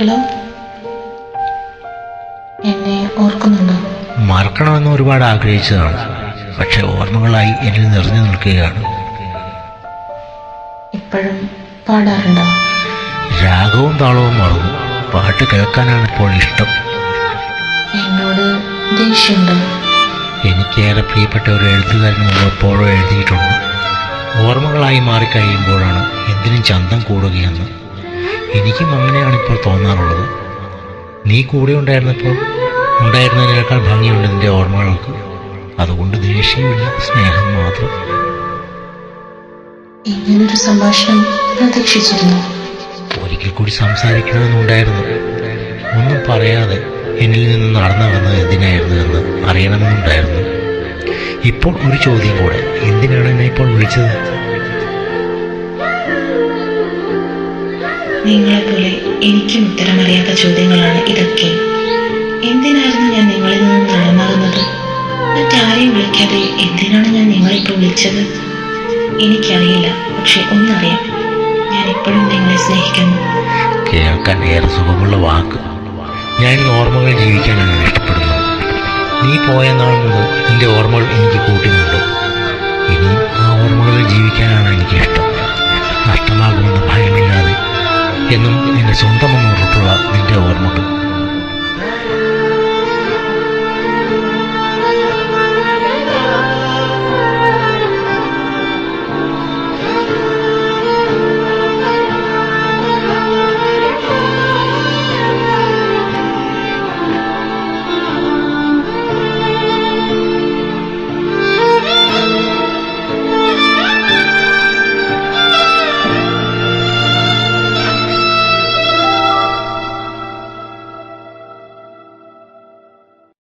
Hello, എന്നെ ഓർക്കുന്നുണ്ടോ? മറക്കണമെന്ന് ഒരുപാട് ആഗ്രഹിച്ചതാണ്, പക്ഷെ ഓർമ്മകളായി എന്നിൽ നിറഞ്ഞു നിൽക്കുകയാണ്. ഇപ്പോഴും പാടാറുണ്ടോ? രാഗവും താളവും മറന്നു. പാട്ട് കേൾക്കാനാണ് ഇപ്പോൾ ഇഷ്ടം. എന്നോട് ദേഷ്യമുണ്ടോ? എനിക്കേറെ പ്രിയപ്പെട്ട ഒരു എഴുത്തുകാരൻ എപ്പോഴോ എഴുതിയിട്ടുണ്ട്, ഓർമ്മകളായി മാറിക്കഴിയുമ്പോഴാണ് എന്തിനും ചന്തം കൂടുകയെന്ന്. എനിക്കും അങ്ങനെയാണിപ്പോൾ തോന്നാറുള്ളത്. നീ കൂടെ ഉണ്ടായിരുന്നതിനേക്കാൾ ഭംഗിയുണ്ട് നിന്റെ ഓർമ്മകൾക്ക്. അതുകൊണ്ട് ദേഷ്യമില്ല, സ്നേഹം മാത്രം. ഇങ്ങനൊരു സംഭാഷണം പ്രതീക്ഷിച്ചിരുന്നു. ഒരിക്കൽ കൂടി സംസാരിക്കണമെന്നുണ്ടായിരുന്നു. ഒന്നും പറയാതെ എന്നിൽ നിന്ന് നടന്നു വന്നത് എന്തിനായിരുന്നു എന്ന് അറിയണമെന്നുണ്ടായിരുന്നു. ഇപ്പോൾ ഒരു ചോദ്യം കൂടെ, എന്തിനാണ് എന്നെ ഇപ്പോൾ വിളിച്ചത്? നിങ്ങളെപ്പോലെ എനിക്കും ഉത്തരമറിയാത്ത ചോദ്യങ്ങളാണ് ഇതൊക്കെ. എന്തിനായിരുന്നു ഞാൻ നിങ്ങളിൽ നിന്ന് ദൂരമാകുന്നത്? മറ്റാരെയും വിളിക്കാതെ എന്തിനാണ് ഞാൻ നിങ്ങളിപ്പോൾ വിളിച്ചത്? എനിക്കറിയില്ല, പക്ഷെ ഒന്നറിയാം, ഞാൻ എപ്പോഴും നിങ്ങളെ സ്നേഹിക്കുന്നു. കേൾക്കാൻ ഏറെ സുഖമുള്ള വാക്ക്. ഞാൻ ഈ ഓർമ്മകൾ ജീവിക്കാനാണ് ഇഷ്ടപ്പെടുന്നത്. നീ പോയ നാൾ മുതൽ നിന്റെ ഓർമ്മകൾ എനിക്ക് കൂട്ടിനുണ്ട്. ഇനിയും ആ ഓർമ്മകളിൽ ജീവിക്കാനാണ് എനിക്കിഷ്ടം. നഷ്ടമാകുമെന്ന് ഭയമില്ലാതെ എന്നും നിന്റെ സ്വന്തമെന്ന് ഉറപ്പുള്ള നിന്റെ ഓർമ്മകൾ.